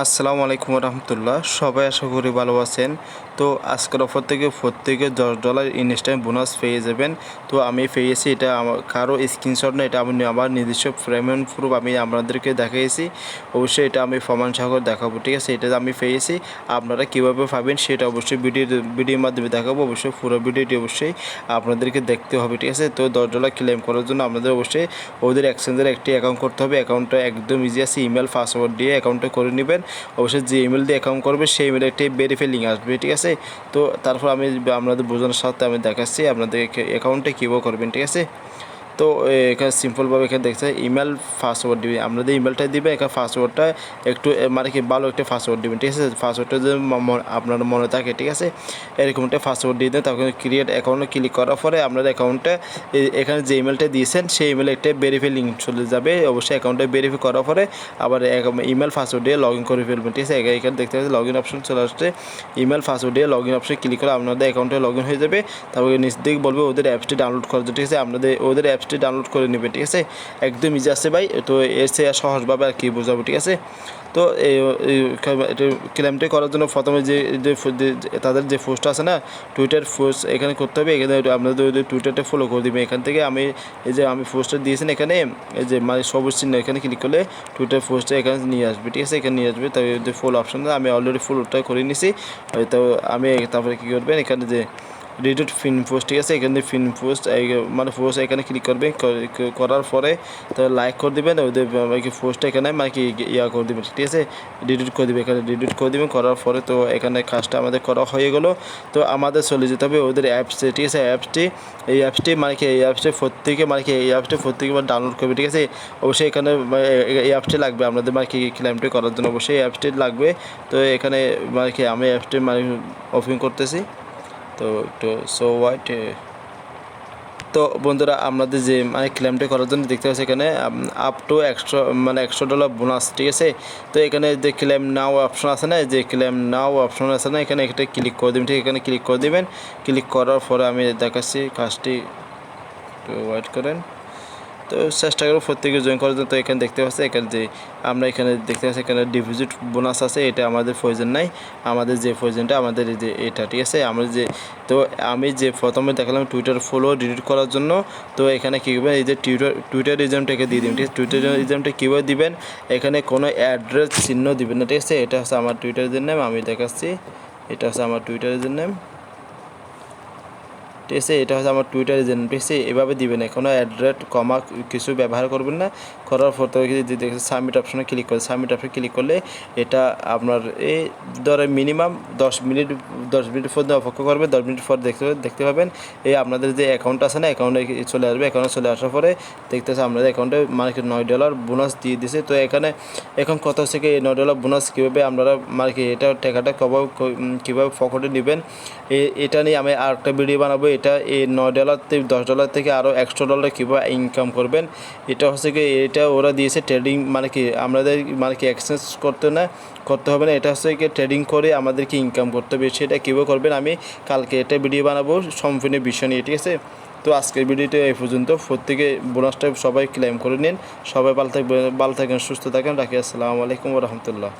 আসসালামু আলাইকুম রহমতুল্লাহ। সবাই আশা করি ভালো আছেন। তো আজকের অফার থেকে প্রত্যেকে $10 ইনস্ট্যান্ট বোনাস পেয়ে যাবেন। তো আমি পেয়েছি, এটা আমার কারো স্ক্রিনশট না, এটা আমি আমার নিজস্ব পেমেন্ট প্রুফ আমি আপনাদেরকে দেখিয়েছি। অবশ্যই এটা আমি প্রমাণ সহ দেখাবো, ঠিক আছে। এটা আমি পেয়েছি, আপনারা কীভাবে পাবেন সেটা অবশ্যই ভিডিওর মাধ্যমে দেখাবো। অবশ্যই পুরো ভিডিওটি অবশ্যই আপনাদেরকে দেখতে হবে, ঠিক আছে। তো $10 ক্লেম করার জন্য আপনাদের অবশ্যই ওদের এক্সচেঞ্জের একটি অ্যাকাউন্ট করতে হবে। অ্যাকাউন্টটা একদম ইজি আছে, ইমেল পাসওয়ার্ড দিয়ে অ্যাকাউন্টটা করে নেবেন। অবশ্যই যে ইমেল দিয়ে অ্যাকাউন্ট করবে সেই ইমেলে একটি ভেরিফাই লিঙ্ক আসবে, ঠিক আছে। তো তারপর আমি আপনাদের বোঝানোর সাথে আমি দেখাচ্ছি আপনাদের অ্যাকাউন্টে কীভাবে করবেন, ঠিক আছে। তো এখানে সিম্পলভাবে এখানে দেখতে ইমেল পাসওয়ার্ড দিবেন, আপনাদের ইমেলটা দিবেন। এখানে পাসওয়ার্ডটা একটু মানে কি ভালো একটা পাসওয়ার্ড দিবেন, ঠিক আছে। পাসওয়ার্ডটা যদি আপনার মনে থাকে, ঠিক আছে, এরকম একটা পাসওয়ার্ড দিয়ে দেন। তখন ক্রিয়েট অ্যাকাউন্টে ক্লিক করার পরে আপনাদের অ্যাকাউন্টে এখানে যে ইমেলটা দিয়েছেন সেই ইমেলে একটা ভেরিফাই লিঙ্ক চলে যাবে। অবশ্যই অ্যাকাউন্টে ভেরিফাই করার পরে আবার ইমেল পাসওয়ার্ড দিয়ে লগ ইন করে ফেলবেন, ঠিক আছে। এখানে দেখতে পাচ্ছেন লগ ইন অপশন চলে আসছে। ইমেল পাসওয়ার্ড দিয়ে লগ ইন অপশনে ক্লিক করে আপনাদের অ্যাকাউন্টে লগ ইন হয়ে যাবে। তারপরে নিচ দিকে বলবে ওদের অ্যাপসটি ডাউনলোড করার জন্য, ঠিক আছে। আপনাদের ওদের অ্যাপসটি ডাউনলোড করে নেবে, ঠিক আছে। একদম ইজি আছে ভাই। তো এসে সহজভাবে আর কি বোঝাবো, ঠিক আছে। তো ক্লেমটি করার জন্য প্রথমে যে তাদের যে পোস্ট আছে না, টুইটার পোস্ট এখানে করতে হবে। এখানে আপনাদের ওই টুইটারটা ফলো করে দেবেন। এখান থেকে আমি এই যে আমি পোস্টটা দিয়েছেন এখানে এই যে মানে সবুজ চিহ্ন, এখানে ক্লিক করলে টুইটার পোস্টটা এখানে নিয়ে আসবে, ঠিক আছে। এখানে নিয়ে আসবে। তাই যে ফুল অপশানটা আমি অলরেডি ফুলটা করে নিছি। তো আমি তারপরে কী করবেন, এখানে যে রিডেড ফিন পোস্ট, ঠিক আছে। এখানে ফিন পোস্ট মানে পোস্ট এখানে ক্লিক করবেন। করার পরে তো লাইক করে দেবেন ওদের পোস্টটা এখানে মানে কি ইয়া করে দেবেন, ঠিক আছে। ডিলিট করে দেবেন, এখানে ডিলিট করে দেবেন। করার পরে তো এখানে কাজটা আমাদের করা হয়ে গেলো। তো আমাদের চলে যেতে হবে ওদের অ্যাপসে, ঠিক আছে। এই অ্যাপসটি মানে কি এই অ্যাপসটি প্রত্যেকে ডাউনলোড করবে, ঠিক আছে। অবশ্যই এখানে এই অ্যাপসটি লাগবে আপনাদের মানে কি ক্লেমটি করার জন্য, অবশ্যই এই অ্যাপসটি লাগবে। তো এখানে মানে কি আমি অ্যাপসটি মানে ওপেন করতেছি। তো একটু তো বন্ধুরা আপনাদের যে মানে ক্লেমটা করার জন্য দেখতে পাচ্ছি এখানে আপ টু $100 বোনাস, ঠিক আছে। তো এখানে যে ক্লেম নাও অপশন আছে না, যে ক্লেম নাও অপশন আছে না, এখানে একটা ক্লিক করে দেবেন, ঠিক এখানে ক্লিক করে দেবেন। ক্লিক করার পরে আমি দেখাচ্ছি কাজটি, একটু ওয়েট করেন। তো চেষ্টা করবো প্রত্যেকে জয়েন করার জন্য। তো এখানে দেখতে পাচ্ছি এখানে যে আমরা এখানে দেখতে পাচ্ছি এখানে ডিপোজিট বোনাস আছে, এটা আমাদের প্রয়োজন নাই। আমাদের যে প্রয়োজনটা আমাদের এই যে এটা, ঠিক আছে। আমাদের যে তো আমি যে প্রথমে দেখালাম টুইটার ফলো ডিলিট করার জন্য। তো এখানে কী করবেন, এই যে টুইটার ইউজারটাকে দিয়ে দিবেন, ঠিক আছে। টুইটার ইউজারটা কীভাবে দিবেন, এখানে কোনো অ্যাড্রেস চিহ্ন দিবেন না, ঠিক আছে। এটা হচ্ছে আমার টুইটার ইউজার নেম, আমি দেখাচ্ছি। এটা হচ্ছে আমার টুইটার ইউজার নেম, ঠিক আছে। এটা হচ্ছে আমার টুইটার ইউজার নেম, ঠিক আছে। এভাবে দিবেন, কোনো অ্যাড্রেস কমা কিছু ব্যবহার করবেন না। করার পর তো দেখছি সাবমিট অপশনে ক্লিক করে সাবমিট অপশনে ক্লিক করলে এটা আপনার এই ধরে মিনিমাম 10 মিনিট পর্যন্ত অপেক্ষা করবে। 10 মিনিট পর দেখতে পাবেন এই আপনাদের যে অ্যাকাউন্ট আছে না, অ্যাকাউন্টে চলে আসবে। অ্যাকাউন্টে চলে আসার পরে দেখতেছে আপনাদের অ্যাকাউন্টে মানে $9 বোনাস দিয়ে দিছে। তো এখানে এখন কথা হচ্ছে কি, এই $9 বোনাস কীভাবে আপনারা মানে কি এটা টাকাটা কীভাবে পকেটে নেবেন, এটা নিয়ে আমি আর একটা ভিডিও বানাবো। এটা এই $9 থেকে $10 থেকে আরও $100 কীভাবে ইনকাম করবেন। এটা হচ্ছে কি, এটা ওরা দিয়েছে ট্রেডিং মানে কি আমাদের মানে কি এক্সচেঞ্জ করতে হবে না। এটা হচ্ছে কি ট্রেডিং করে আমাদেরকে ইনকাম করতে হবে। সেটা কীভাবে করবেন আমি কালকে এটা ভিডিও বানাবো সম্পূর্ণ বিষয় নিয়ে, ঠিক আছে। তো আজকের ভিডিওটা এই পর্যন্ত। প্রত্যেকে বোনাসটা সবাই ক্লেম করে নিন। সবাই ভালো থাকবেন, সুস্থ থাকেন। রাখি। আসসালামু আলাইকুম রহমতুল্লাহ।